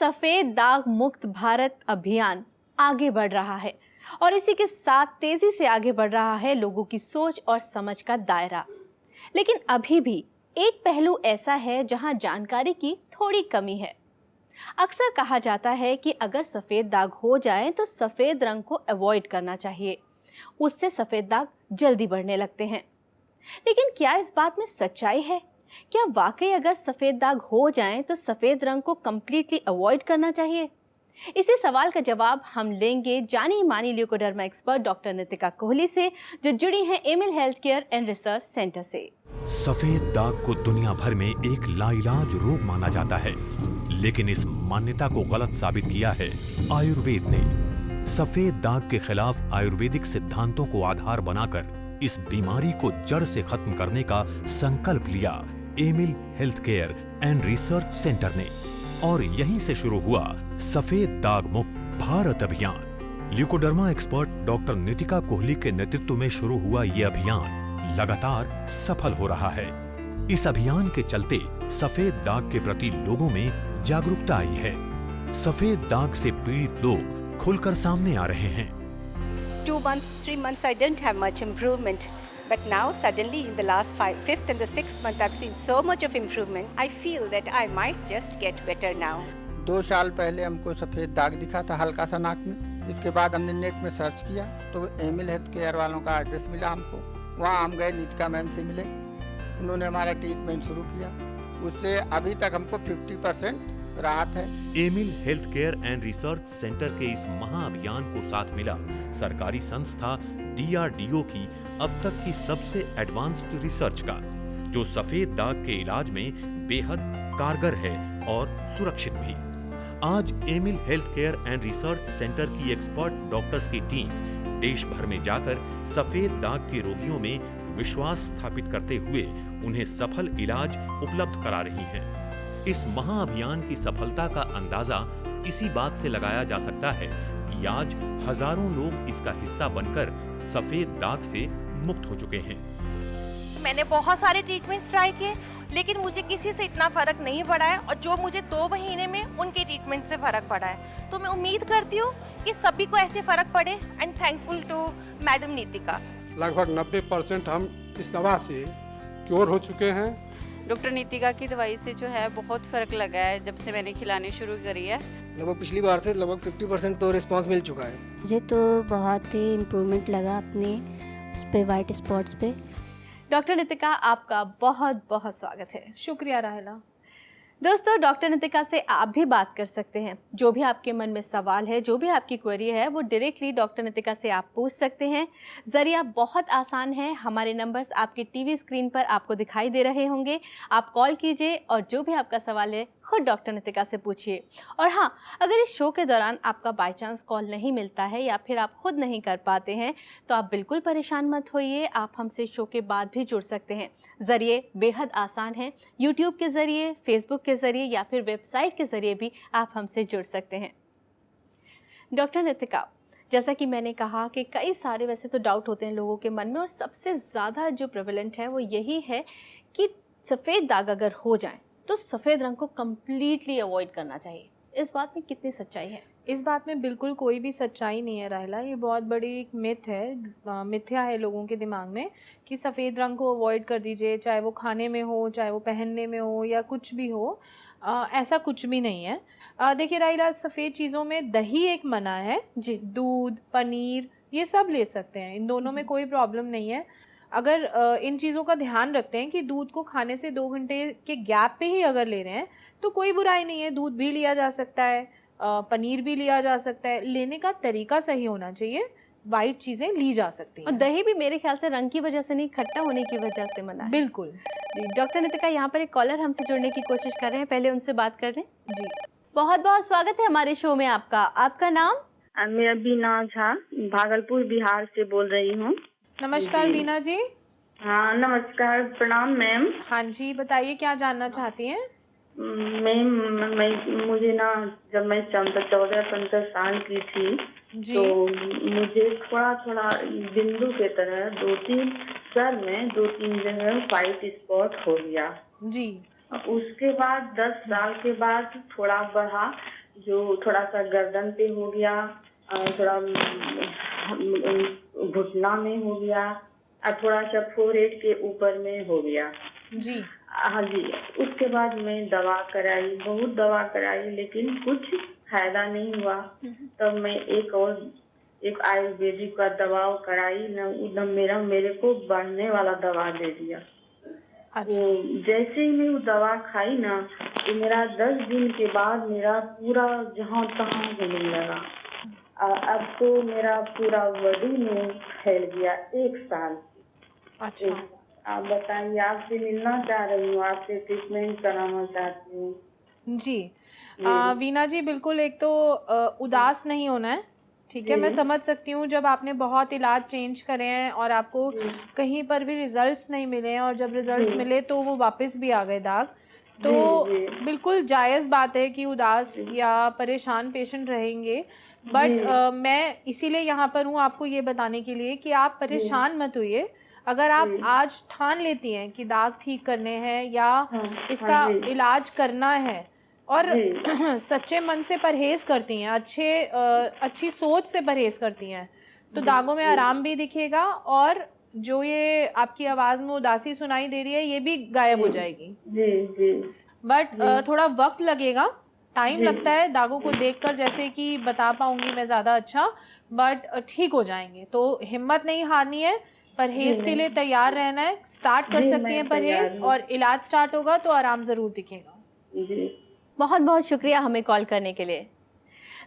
सफेद दाग मुक्त भारत अभियान आगे बढ़ रहा है और इसी के साथ तेजी से आगे बढ़ रहा है लोगों की सोच और समझ का दायरा। लेकिन अभी भी एक पहलू ऐसा है जहां जानकारी की थोड़ी कमी है। अक्सर कहा जाता है कि अगर सफेद दाग हो जाए तो सफेद रंग को अवॉइड करना चाहिए, उससे सफेद दाग जल्दी बढ़ने लगते हैं। लेकिन क्या इस बात में सच्चाई है? क्या वाकई अगर सफेद दाग हो जाएं तो सफेद रंग को कम्प्लीटली अवॉइड करना चाहिए? इसी सवाल का जवाब हम लेंगे जानी मानी leucoderma expert doctor Nitika Kohli से, जो जुड़ी हैं Amil health care and research centre से। सफेद दाग को दुनिया भर में एक लाइलाज रोग माना जाता है, लेकिन इस मान्यता को गलत साबित किया है आयुर्वेद ने। सफेद दाग के खिलाफ आयुर्वेदिक सिद्धांतों को आधार बनाकर इस बीमारी को जड़ से खत्म करने का संकल्प लिया Amil health care and research centre ने, और यहीं से शुरू हुआ सफेद दाग मुक्त भारत अभियान। Leucoderma expert doctor Nitika Kohli के नेतृत्व में शुरू हुआ ये अभियान लगातार सफल हो रहा है। इस अभियान के चलते सफेद दाग के प्रति लोगों में जागरूकता आई है। सफेद दाग से पीड़ित लोग खुलकर सामने आ रहे हैं। 2 months, 3 months, I didn't have much improvement. But now, suddenly, in the last 5th and the 6th month, I've seen so much of improvement. I feel that I might just get better now. 2 साल पहले हमको सफ़ेद दाग दिखा था हल्का सा नाक में। इसके बाद हमने नेट में सर्च किया तो एमिल हेल्थ केयर वालों का एड्रेस मिला हमको। वहाँ हम गए, नीतिका मैम से मिले, उन्होंने हमारा ट्रीटमेंट शुरू किया। उससे अभी तक हमको 50% राहत है। Amil health care and research centre के इस महाअभियान को साथ मिला सरकारी संस्था DRDO की अब तक की सबसे एडवांस्ड रिसर्च का, जो सफेद दाग के इलाज में बेहद कारगर है और सुरक्षित भी। आज Amil health care and research centre की एक्सपर्ट डॉक्टर्स की टीम देश भर में जाकर सफेद दाग के रोगियों में विश्वास स्थापित करते हुए उन्हें सफल इलाज उपलब्ध करा रही है। इस महाअभियान की सफलता का अंदाजा इसी बात से लगाया जा सकता है कि आज हजारों लोग इसका हिस्सा बनकर सफेद दाग से मुक्त हो चुके हैं। मैंने बहुत सारे ट्रीटमेंट्स ट्राई किए, लेकिन मुझे किसी से इतना फर्क नहीं पड़ा है, और जो मुझे 2 महीने में उनके ट्रीटमेंट से फर्क पड़ा है। तो मैं उम्मीद करती हूँ कि सभी को ऐसे फर्क पड़े, and thankful to madam Nitika. लगभग 90% हम इस दवा से क्योर हो चुके हैं। डॉक्टर नीतिका की दवाई से जो है बहुत फ़र्क लगा है जब से मैंने खिलानी शुरू करी है। लगभग पिछली बार से लगभग 50% तो रिस्पांस मिल चुका है। मुझे तो बहुत ही इम्प्रूवमेंट लगा अपने उस पे वाइट स्पॉट्स पे। डॉक्टर नितिका, आपका बहुत बहुत स्वागत है। शुक्रिया राहिला। दोस्तों, डॉक्टर नितिका से आप भी बात कर सकते हैं। जो भी आपके मन में सवाल है, जो भी आपकी क्वेरी है, वो डायरेक्टली डॉक्टर नितिका से आप पूछ सकते हैं। जरिया बहुत आसान है। हमारे नंबर्स आपकी टीवी स्क्रीन पर आपको दिखाई दे रहे होंगे। आप कॉल कीजिए और जो भी आपका सवाल है खुद डॉक्टर नितिका से पूछिए। और हाँ, अगर इस शो के दौरान आपका बाय चांस कॉल नहीं मिलता है या फिर आप खुद नहीं कर पाते हैं तो आप बिल्कुल परेशान मत होइए। आप हमसे शो के बाद भी जुड़ सकते हैं। ज़रिए बेहद आसान हैं। यूट्यूब के ज़रिए, फेसबुक के ज़रिए या फिर वेबसाइट के ज़रिए भी आप हमसे जुड़ सकते हैं। डॉक्टर नितिका, जैसा कि मैंने कहा कि कई सारे वैसे तो डाउट होते हैं लोगों के मन में, और सबसे ज़्यादा जो प्रेवलेंट है वो यही है कि सफ़ेद दाग अगर हो जाएं तो सफ़ेद रंग को कम्प्लीटली अवॉइड करना चाहिए। इस बात में कितनी सच्चाई है? इस बात में बिल्कुल कोई भी सच्चाई नहीं है राहिला। ये बहुत बड़ी एक मिथ है, मिथ्या है लोगों के दिमाग में कि सफ़ेद रंग को अवॉइड कर दीजिए, चाहे वो खाने में हो, चाहे वो पहनने में हो, या कुछ भी हो। ऐसा कुछ भी नहीं है। देखिए राहिला, सफ़ेद चीज़ों में दही एक मना है जी, दूध, पनीर, ये सब ले सकते हैं, इन दोनों में कोई प्रॉब्लम नहीं है। अगर इन चीज़ों का ध्यान रखते हैं कि दूध को खाने से 2 घंटे के गैप पे ही अगर ले रहे हैं तो कोई बुराई नहीं है। दूध भी लिया जा सकता है, पनीर भी लिया जा सकता है। लेने का तरीका सही होना चाहिए। वाइट चीज़ें ली जा सकती हैं। और दही भी मेरे ख्याल से रंग की वजह से नहीं, खट्टा होने की वजह से मना है। बिल्कुल जी। डॉक्टर नितिका, यहाँ पर एक कॉलर हमसे जुड़ने की कोशिश कर रहे हैं, पहले उनसे बात कर लें। जी, बहुत बहुत स्वागत है हमारे शो में आपका। आपका नाम? मैं बीना झा भागलपुर बिहार से बोल रही हूँ। नमस्कार बीना जी। हाँ नमस्कार, प्रणाम मैम। हाँ जी, बताइए क्या जानना चाहती हैं? मैम मुझे ना, जब मैं 14-15 साल की थी जी। तो मुझे थोड़ा थोड़ा बिंदु के तरह 2-3 सर में 2-3 जगह वाइट स्पॉट हो गया जी। उसके बाद 10 साल के बाद थोड़ा बढ़ा, जो थोड़ा सा गर्दन पे हो गया, थोड़ा घुटना में हो गया, और थोड़ा सा फोरहेड के ऊपर में हो गया जी। हाँ जी। उसके बाद मैं दवा कराई, बहुत दवा कराई, लेकिन कुछ फायदा नहीं हुआ। तब मैं एक आयुर्वेदिक का दवा कराई ना, एकदम मेरे को बढ़ने वाला दवा दे दिया। अच्छा। जैसे ही मैं वो दवा खाई ना, तो मेरा 10 दिन के बाद मेरा पूरा जहाँ तहाँ होने लगा। अब तो मेरा पूरा बॉडी में फैल गया 1 साल। अच्छा। आप बताइए, आपसे मिलना चाह रही हूँ, आपसे ट्रीटमेंट कराना चाहती हूँ। जी। वीना जी, बिल्कुल एक तो उदास नहीं होना है, ठीक है। मैं समझ सकती हूँ जब आपने बहुत इलाज चेंज करे हैं और आपको कहीं पर भी रिजल्ट्स नहीं मिले हैं, और जब रिजल्ट्स मिले तो वो वापस भी आ गए दाग, तो बिल्कुल जायज़ बात है कि उदास या परेशान पेशेंट रहेंगे। बट मैं इसीलिए यहाँ पर हूँ आपको ये बताने के लिए कि आप परेशान मत होइए। अगर आप आज ठान लेती हैं कि दाग ठीक करने हैं या इसका इलाज करना है और सच्चे मन से परहेज़ करती हैं, अच्छी सोच से परहेज़ करती हैं, तो दागों में आराम भी दिखेगा और जो ये आपकी आवाज़ में उदासी सुनाई दे रही है ये भी गायब हो जाएगी। बट थोड़ा वक्त लगेगा, टाइम लगता है दागों को देखकर, जैसे कि बता पाऊंगी मैं ज़्यादा अच्छा, बट ठीक हो जाएंगे। तो हिम्मत नहीं हारनी है, परहेज़ के लिए तैयार रहना है। स्टार्ट कर सकती हैं परहेज़, और इलाज स्टार्ट होगा तो आराम ज़रूर दिखेगा। बहुत बहुत शुक्रिया हमें कॉल करने के लिए।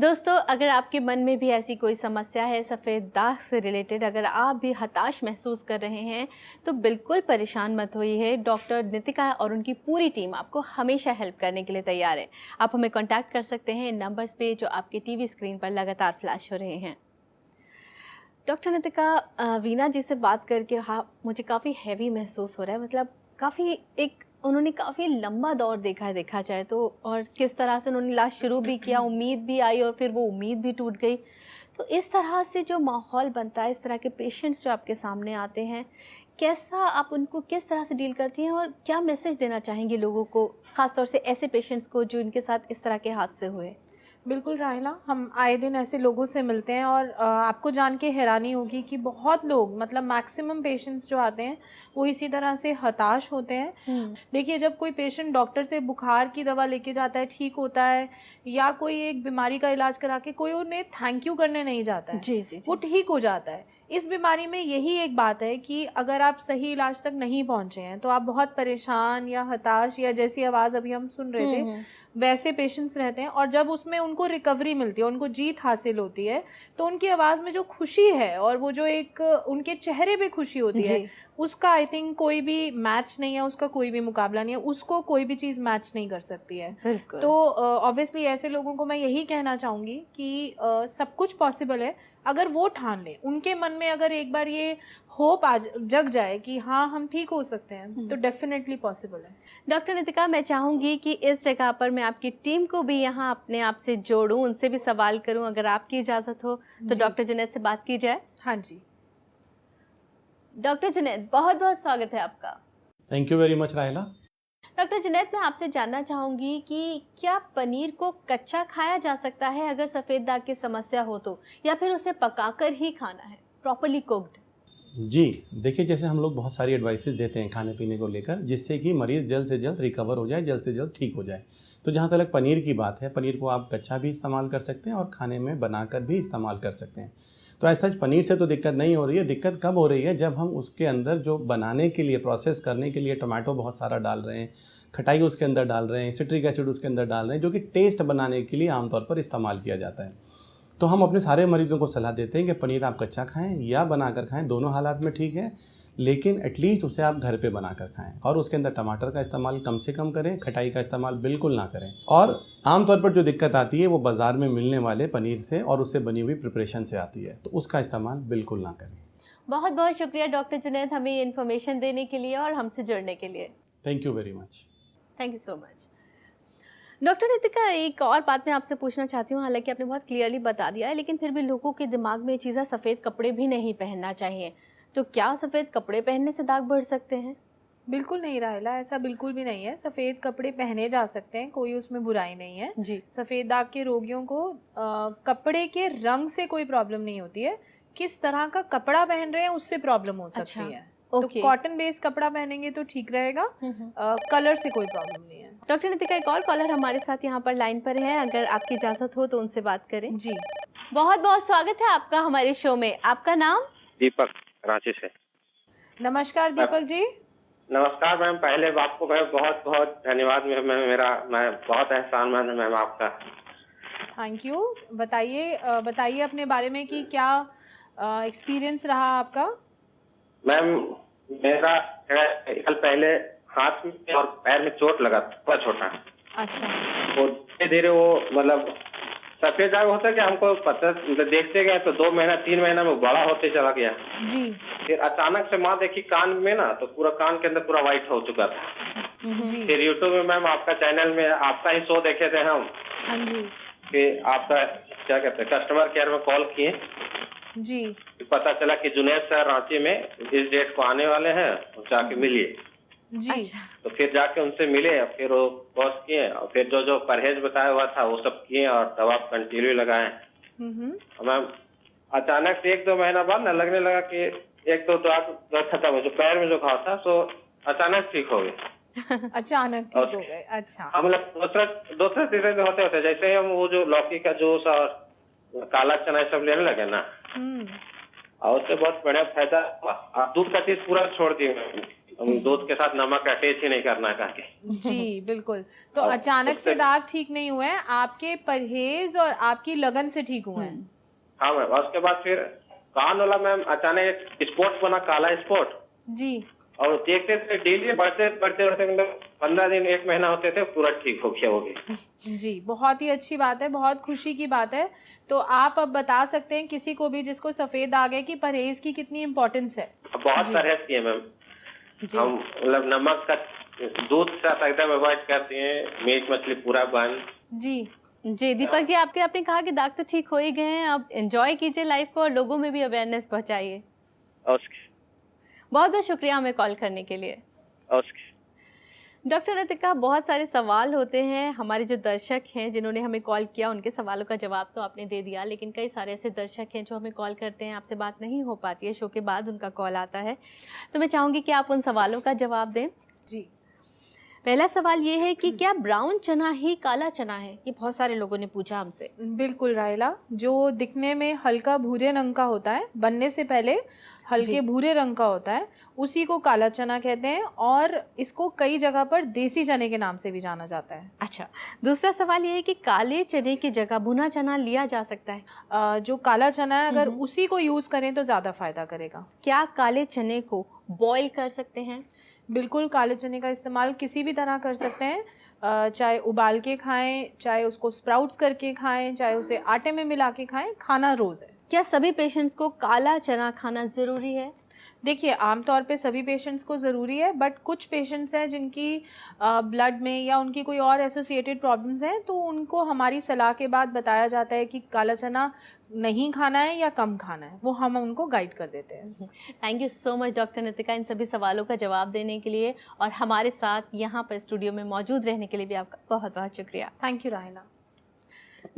दोस्तों, अगर आपके मन में भी ऐसी कोई समस्या है सफ़ेद दाग से रिलेटेड, अगर आप भी हताश महसूस कर रहे हैं तो बिल्कुल परेशान मत होइए। डॉक्टर नितिका और उनकी पूरी टीम आपको हमेशा हेल्प करने के लिए तैयार है। आप हमें कांटेक्ट कर सकते हैं इन नंबर्स पे जो आपके टीवी स्क्रीन पर लगातार फ्लैश हो रहे हैं। डॉक्टर नितिका, वीना जी से बात करके हाँ मुझे काफ़ी हैवी महसूस हो रहा है। मतलब उन्होंने काफ़ी लंबा दौर देखा जाए तो, और किस तरह से उन्होंने इलाज शुरू भी किया, उम्मीद भी आई और फिर वो उम्मीद भी टूट गई। तो इस तरह से जो माहौल बनता है, इस तरह के पेशेंट्स जो आपके सामने आते हैं, कैसा आप उनको किस तरह से डील करती हैं और क्या मैसेज देना चाहेंगे लोगों को, ख़ासतौर से ऐसे पेशेंट्स को जो इनके साथ इस तरह के हादसे हुए? बिल्कुल राहिला, हम आए दिन ऐसे लोगों से मिलते हैं और आपको जान के हैरानी होगी कि बहुत लोग, मतलब मैक्सिमम पेशेंट्स जो आते हैं वो इसी तरह से हताश होते हैं। देखिए, जब कोई पेशेंट डॉक्टर से बुखार की दवा लेके जाता है, ठीक होता है, या कोई एक बीमारी का इलाज करा के कोई उन्हें थैंक यू करने नहीं जाता है, जी। वो ठीक हो जाता है। इस बीमारी में यही एक बात है कि अगर आप सही इलाज तक नहीं पहुंचे हैं तो आप बहुत परेशान या हताश, या जैसी आवाज़ अभी हम सुन रहे थे वैसे पेशेंट्स रहते हैं। और जब उसमें उनको रिकवरी मिलती है, उनको जीत हासिल होती है, तो उनकी आवाज़ में जो खुशी है और वो जो एक उनके चेहरे पे खुशी होती है, उसका आई थिंक कोई भी मैच नहीं है, उसका कोई भी मुकाबला नहीं है, उसको कोई भी चीज़ मैच नहीं कर सकती है। तो ऑब्वियसली ऐसे लोगों को मैं यही कहना चाहूँगी कि सब कुछ पॉसिबल है अगर वो ठान ले। उनके मन में अगर एक बार ये होप आज जग जाए कि हाँ हम ठीक हो सकते हैं, तो डेफिनेटली पॉसिबल है। डॉक्टर नितिका, मैं चाहूँगी कि इस जगह पर मैं आपकी टीम को भी यहाँ अपने आप से जोड़ूँ, उनसे भी सवाल करूँ, अगर आपकी इजाज़त हो तो डॉक्टर जुनैद से बात की जाए। हाँ जी। डॉक्टर जुनैद, बहुत बहुत स्वागत है आपका। थैंक यू वेरी मच राहिला। डॉक्टर जुनैद, मैं आपसे जानना चाहूँगी कि क्या पनीर को कच्चा खाया जा सकता है अगर सफ़ेद दाग की समस्या हो तो, या फिर उसे पकाकर ही खाना है, प्रॉपर्ली कुक्ड? जी देखिए, जैसे हम लोग बहुत सारी एडवाइसेस देते हैं खाने पीने को लेकर, जिससे कि मरीज़ जल्द से जल्द रिकवर हो जाए, जल्द से जल्द ठीक हो जाए। तो जहाँ तक पनीर की बात है, पनीर को आप कच्चा भी इस्तेमाल कर सकते हैं और खाने में बनाकर भी इस्तेमाल कर सकते हैं। तो ऐसा पनीर से तो दिक्कत नहीं हो रही है। दिक्कत कब हो रही है, जब हम उसके अंदर जो बनाने के लिए, प्रोसेस करने के लिए टमाटो बहुत सारा डाल रहे हैं, खटाई उसके अंदर डाल रहे हैं, सिट्रिक एसिड उसके अंदर डाल रहे हैं, जो कि टेस्ट बनाने के लिए आमतौर पर इस्तेमाल किया जाता है। तो हम अपने सारे मरीज़ों को सलाह देते हैं कि पनीर आप कच्चा खाएं या बनाकर खाएं, दोनों हालात में ठीक है, लेकिन एटलीस्ट उसे आप घर पे बनाकर खाएं और उसके अंदर टमाटर का इस्तेमाल कम से कम करें, खटाई का इस्तेमाल बिल्कुल ना करें। और आमतौर पर जो दिक्कत आती है वो बाज़ार में मिलने वाले पनीर से और उससे बनी हुई प्रिपरेशन से आती है, तो उसका इस्तेमाल बिल्कुल ना करें। बहुत बहुत शुक्रिया डॉक्टर जुनैद हमें ये इन्फॉर्मेशन देने के लिए और हमसे जुड़ने के लिए। Thank you very much. Thank you so much. Doctor Nitika, एक और बात मैं आपसे पूछना चाहती हूँ, हालांकि आपने बहुत क्लियरली बता दिया है, लेकिन फिर भी लोगों के दिमाग में ये चीज़ है सफ़ेद कपड़े भी नहीं पहनना चाहिए, तो क्या सफ़ेद कपड़े पहनने से दाग बढ़ सकते हैं? बिल्कुल नहीं राहिला, ऐसा बिल्कुल भी नहीं है। सफ़ेद कपड़े पहने जा सकते हैं, कोई उसमें बुराई नहीं है जी। सफ़ेद दाग के रोगियों को कपड़े के रंग से कोई प्रॉब्लम नहीं होती है, किस तरह का कपड़ा पहन रहे हैं उससे प्रॉब्लम हो सकती है। तो कॉटन बेस्ड कपड़ा पहनेंगे तो ठीक रहेगा, कलर से कोई प्रॉब्लम नहीं है। डॉक्टर नितिका, एक और कॉलर हमारे साथ यहाँ पर लाइन पर है, अगर आपकी इजाज़त हो तो उनसे बात करें। जी, बहुत बहुत स्वागत है आपका हमारे शो में। आपका नाम? दीपक, रांची से। नमस्कार दीपक जी। नमस्कार मैम, पहले आपको बहुत बहुत धन्यवाद। मैं बहुत एहसानमंद हूं मैम आपका। Thank you. बताइए अपने बारे में कि क्या एक्सपीरियंस रहा आपका? मैम मेरा कल पहले हाथ में और पैर में चोट लगा, थोड़ा छोटा। अच्छा। वो धीरे धीरे वो मतलब सफेद दाग होता है कि हमको पता देखते गए तो 2 महीना 3 महीना में बड़ा होते चला गया जी। फिर अचानक से माँ देखी कान में ना, तो पूरा कान के अंदर पूरा व्हाइट हो चुका था। फिर यूट्यूब में मैम आपका चैनल में आपका ही शो देखे थे हम। हाँ जी। फिर आपका क्या कहते हैं कस्टमर केयर में कॉल किए जी। पता चला कि जुनैद सर रांची में इस डेट को आने वाले हैं, जाके मिलिए जी। तो फिर जाके उनसे मिले, फिर वो कोर्स किए और फिर जो परहेज बताया हुआ था वो सब किए और दवा कंटिन्यू लगाए। मैम अचानक से 1-2 महीना बाद ना लगने लगा कि एक तो खत्म हो, जो पैर में जो घाव था सो अचानक ठीक हो गए। अचानक ठीक हो गए। अच्छा। मतलब दूसरे तीसरे दिन होते होते जैसे हम वो जो लौकी का जूस और काला चना सब लेने लगे ना, और उससे बहुत बढ़िया फायदा। आप दूध का चीज पूरा छोड़ दिए, दूध के साथ नमक का टेस्ट ही नहीं करना करके। जी बिल्कुल। तो अचानक से दाग ठीक नहीं हुए हैं, आपके परहेज और आपकी लगन से ठीक हुए हैं। हाँ मैम, और उसके बाद फिर कान वाला मैम अचानक एक स्पॉट बना, काला स्पॉट जी। और देखते थे डेली बढ़ते मतलब 15 दिन 1 महीना होते थे, पूरा ठीक हो गया। हो गया जी, बहुत ही अच्छी बात है, बहुत खुशी की बात है। तो आप अब बता सकते हैं किसी को भी जिसको सफेद दाग है कि परहेज की कितनी इम्पोर्टेंस है? बहुत परहेज की है मैम। हम मतलब नमक का दूध का एकदम अवॉइड करते हैं, मीट मछली पूरा बंद। जी दीपक जी, आपने कहा कि दाग तो ठीक हो ही गए हैं, अब एंजॉय कीजिए लाइफ को और लोगों में भी अवेयरनेस पहुंचाइए। बहुत बहुत शुक्रिया हमें कॉल करने के लिए। डॉक्टर नितिका, बहुत सारे सवाल होते हैं, हमारे जो दर्शक हैं जिन्होंने हमें कॉल किया उनके सवालों का जवाब तो आपने दे दिया, लेकिन कई सारे ऐसे दर्शक हैं जो हमें कॉल करते हैं, आपसे बात नहीं हो पाती है, शो के बाद उनका कॉल आता है, तो मैं चाहूँगी कि आप उन सवालों का जवाब दें। जी। पहला सवाल ये है कि क्या ब्राउन चना ही काला चना है? ये बहुत सारे लोगों ने पूछा हमसे। बिल्कुल राहिला, जो दिखने में हल्का भूरे रंग का होता है, बनने से पहले हल्के भूरे रंग का होता है, उसी को काला चना कहते हैं और इसको कई जगह पर देसी चने के नाम से भी जाना जाता है। अच्छा, दूसरा सवाल ये है कि काले चने की जगह भुना चना लिया जा सकता है? जो काला चना है अगर उसी को यूज़ करें तो ज़्यादा फायदा करेगा। क्या काले चने को बॉईल कर सकते हैं? बिल्कुल, काले चने का इस्तेमाल किसी भी तरह कर सकते हैं, चाहे उबाल के खाएं, चाहे उसको स्प्राउट्स करके खाएं, चाहे उसे आटे में मिला के खाएं, खाना रोज़ है। क्या सभी पेशेंट्स को काला चना खाना ज़रूरी है? देखिए, आमतौर पे सभी पेशेंट्स को ज़रूरी है, बट कुछ पेशेंट्स हैं जिनकी ब्लड में या उनकी कोई और एसोसिएटेड प्रॉब्लम्स हैं, तो उनको हमारी सलाह के बाद बताया जाता है कि काला चना नहीं खाना है या कम खाना है, वो हम उनको गाइड कर देते हैं। Thank you so much doctor Nitika, इन सभी सवालों का जवाब देने के लिए और हमारे साथ यहाँ पर स्टूडियो में मौजूद रहने के लिए भी आपका बहुत बहुत शुक्रिया। थैंक यू राहिला।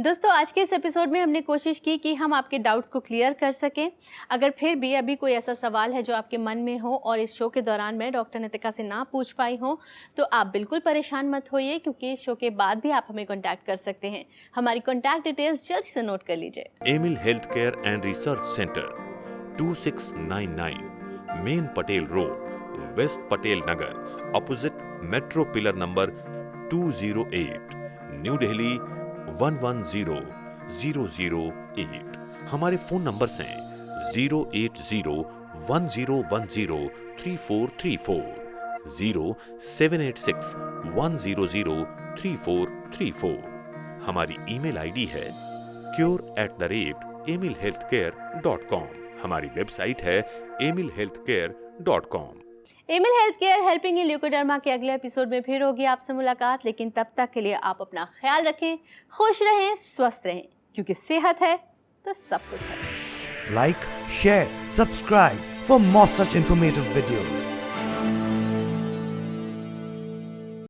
दोस्तों, आज के इस एपिसोड में हमने कोशिश की कि हम आपके डाउट्स को क्लियर कर सकें। अगर फिर भी अभी कोई ऐसा सवाल है जो आपके मन में हो और इस शो के दौरान मैं डॉक्टर नितिका से ना पूछ पाई हूँ, तो आप बिल्कुल परेशान मत होइए, क्योंकि इस शो के बाद भी आप हमें कॉन्टैक्ट कर सकते हैं। हमारी कॉन्टैक्ट डिटेल्स जल्द से नोट कर लीजिए। Amil health care and research centre, 2699 main Patel road, west Patel Nagar, opposite metro pillar number 208, new Delhi 110008। हमारे फोन नंबर्स हैं 08010103434, 078610033434। हमारी ईमेल आईडी है cure@amilhealthcare.com। हमारी वेबसाइट है amilhealthcare.com। Amil health care helping in leucoderma के अगले एपिसोड में फिर होगी आपसे मुलाकात, लेकिन तब तक के लिए आप अपना ख्याल रखें, खुश रहें, स्वस्थ रहें, क्योंकि सेहत है तो सब कुछ है। Like, share, subscribe for more such informative videos.